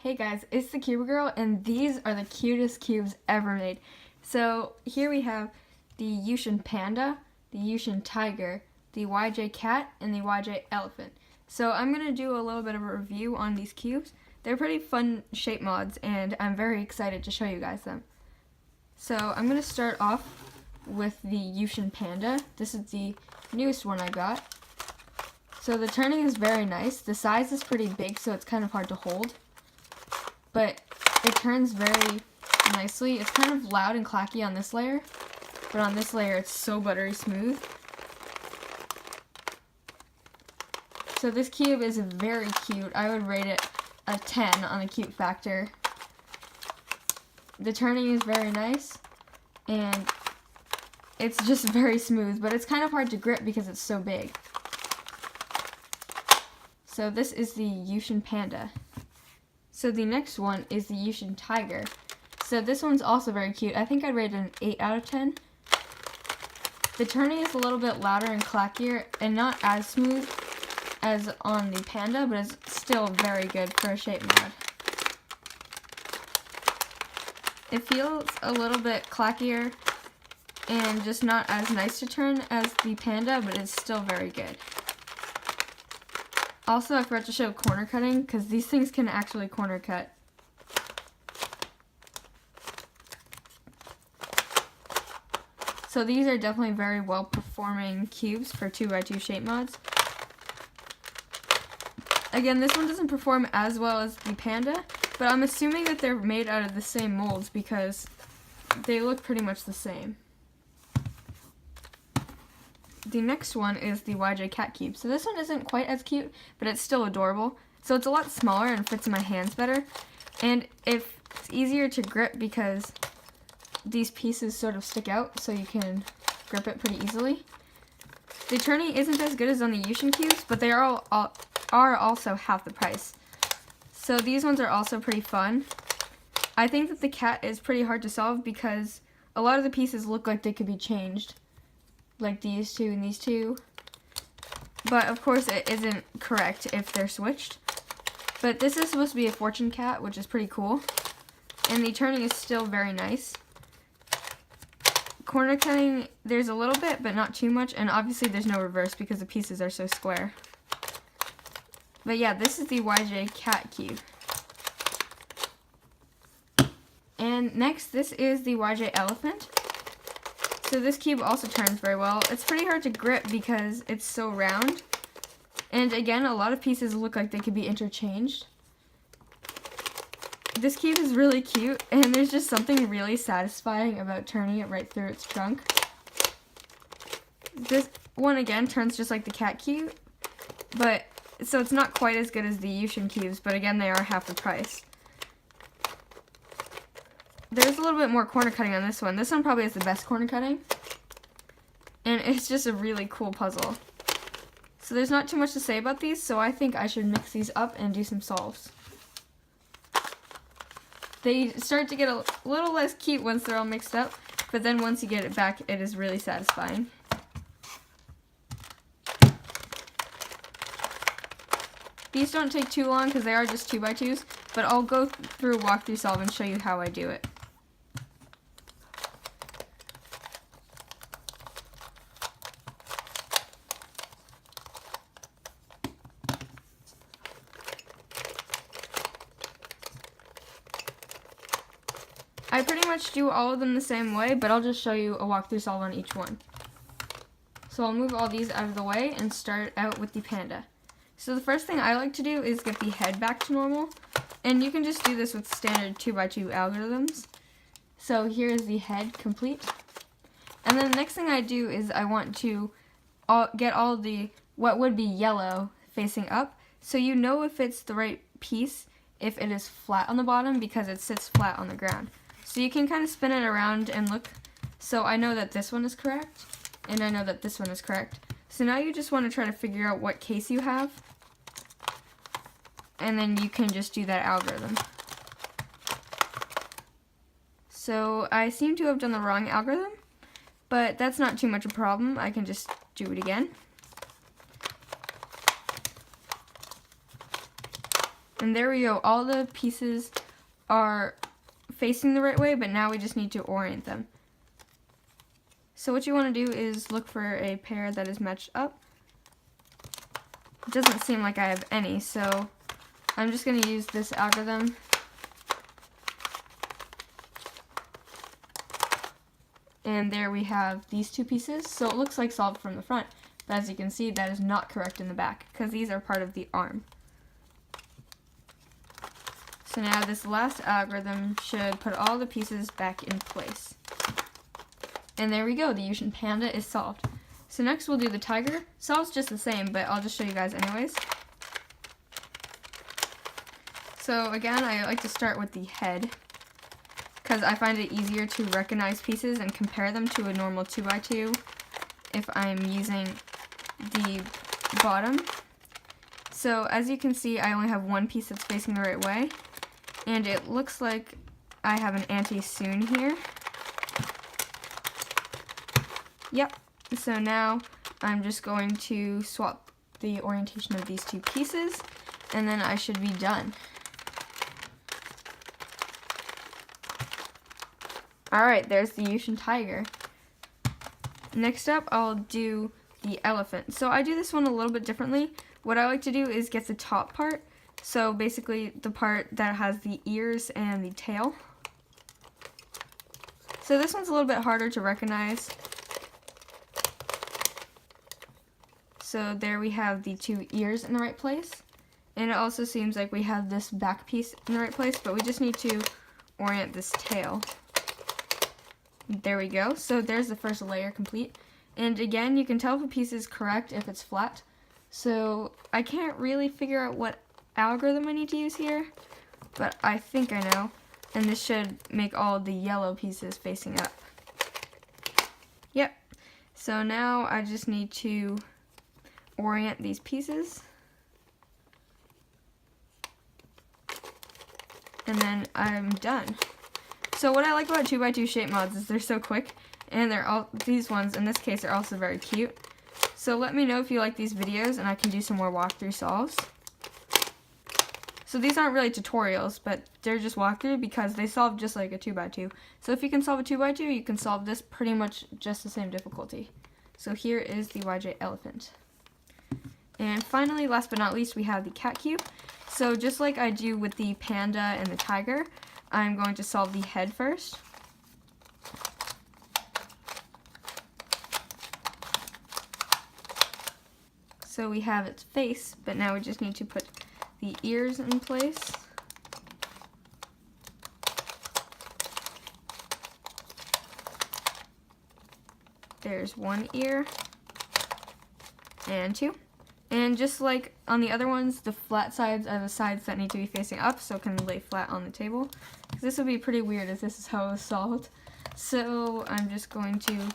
Hey guys, it's the Cube Girl, and these are the cutest cubes ever made. So here we have the Yueshen Panda, the Yueshen Tiger, the Yueshen Cat, and the Yueshen Elephant. So I'm going to do a little bit of a review on these cubes. They're pretty fun shape mods, and I'm very excited to show you guys them. So I'm going to start off with the Yueshen Panda. This is the newest one I got. So the turning is very nice. The size is pretty big, so it's kind of hard to hold. But it turns very nicely. It's kind of loud and clacky on this layer, but on this layer it's so buttery smooth. So this cube is very cute. I would rate it a 10 on the cute factor. The turning is very nice, and it's just very smooth, but it's kind of hard to grip because it's so big. So this is the Yueshen Panda. So the next one is the Yueshen Tiger. So this one's also very cute. I think I'd rate it an 8 out of 10. The turning is a little bit louder and clackier and not as smooth as on the Panda, but it's still very good for a shape mod. It feels a little bit clackier and just not as nice to turn as the Panda, but it's still very good. Also, I forgot to show corner cutting, because these things can actually corner cut. So these are definitely very well performing cubes for 2x2 shape mods. Again, this one doesn't perform as well as the Panda, but I'm assuming that they're made out of the same molds because they look pretty much the same. The next one is the Yueshen Cat cube. So this one isn't quite as cute, but it's still adorable. So it's a lot smaller and fits in my hands better. And it's easier to grip because these pieces sort of stick out, so you can grip it pretty easily. The turning isn't as good as on the Yueshen cubes, but they are also half the price. So these ones are also pretty fun. I think that the cat is pretty hard to solve because a lot of the pieces look like they could be changed, like these two and these two, but of course it isn't correct if they're switched. But this is supposed to be a fortune cat, which is pretty cool, and the turning is still very nice. Corner cutting, there's a little bit, but not too much, and obviously there's no reverse because the pieces are so square. But yeah, this is the Yueshen Cat cube. And next, this is the Yueshen Elephant. So this cube also turns very well. It's pretty hard to grip because it's so round. And again, a lot of pieces look like they could be interchanged. This cube is really cute, and there's just something really satisfying about turning it right through its trunk. This one again turns just like the cat cube, but so it's not quite as good as the Yueshen cubes, but again, they are half the price. There's a little bit more corner cutting on this one. This one probably has the best corner cutting. And it's just a really cool puzzle. So there's not too much to say about these, so I think I should mix these up and do some solves. They start to get a little less cute once they're all mixed up, but then once you get it back, it is really satisfying. These don't take too long because they are just 2x2s, but I'll go through a walkthrough solve and show you how I do it. I pretty much do all of them the same way, but I'll just show you a walkthrough solve on each one. So I'll move all these out of the way and start out with the Panda. So the first thing I like to do is get the head back to normal, and you can just do this with standard 2x2 algorithms. So here is the head complete. And then the next thing I do is I want to get all the what would be yellow facing up, so you know if it's the right piece if it is flat on the bottom because it sits flat on the ground. So you can kind of spin it around and look. So I know that this one is correct, and I know that this one is correct. So now you just want to try to figure out what case you have, and then you can just do that algorithm. So I seem to have done the wrong algorithm, but that's not too much a problem. I can just do it again. And there we go. All the pieces are facing the right way, but now we just need to orient them. So what you want to do is look for a pair that is matched up. It doesn't seem like I have any, so I'm just going to use this algorithm. And there we have these two pieces. So it looks like solved from the front, but as you can see, that is not correct in the back because these are part of the arm. So now this last algorithm should put all the pieces back in place. And there we go, the Yueshen Panda is solved. So next we'll do the tiger. Solves just the same, but I'll just show you guys anyways. So again, I like to start with the head because I find it easier to recognize pieces and compare them to a normal 2x2 if I'm using the bottom. So as you can see, I only have one piece that's facing the right way, and it looks like I have an anti-soon here. Yep, so now I'm just going to swap the orientation of these two pieces, and then I should be done. Alright, there's the Yueshen Tiger. Next up, I'll do the elephant. So I do this one a little bit differently. What I like to do is get the top part, so basically the part that has the ears and the tail. So this one's a little bit harder to recognize. So there we have the two ears in the right place. And it also seems like we have this back piece in the right place, but we just need to orient this tail. There we go. So there's the first layer complete. And again, you can tell if a piece is correct if it's flat. So I can't really figure out what algorithm I need to use here, but I think I know. And this should make all the yellow pieces facing up. Yep. So now I just need to orient these pieces. And then I'm done. So what I like about 2x2 shape mods is they're so quick, and these ones in this case are also very cute. So let me know if you like these videos and I can do some more walkthrough solves. So these aren't really tutorials, but they're just walkthrough because they solve just like a 2x2. So if you can solve a 2x2, you can solve this pretty much just the same difficulty. So here is the Yueshen Elephant. And finally, last but not least, we have the cat cube. So just like I do with the panda and the tiger, I'm going to solve the head first. So we have its face, but now we just need to put the ears in place. There's one ear and two. And just like on the other ones, the flat sides are the sides that need to be facing up, so it can lay flat on the table. This would be pretty weird if this is how it was solved. So I'm just going to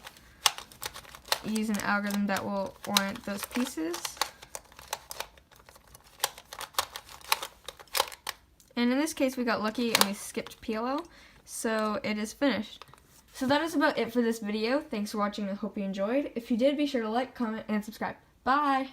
use an algorithm that will orient those pieces. And in this case, we got lucky and we skipped PLL, so it is finished. So that is about it for this video. Thanks for watching, I hope you enjoyed. If you did, be sure to like, comment, and subscribe. Bye!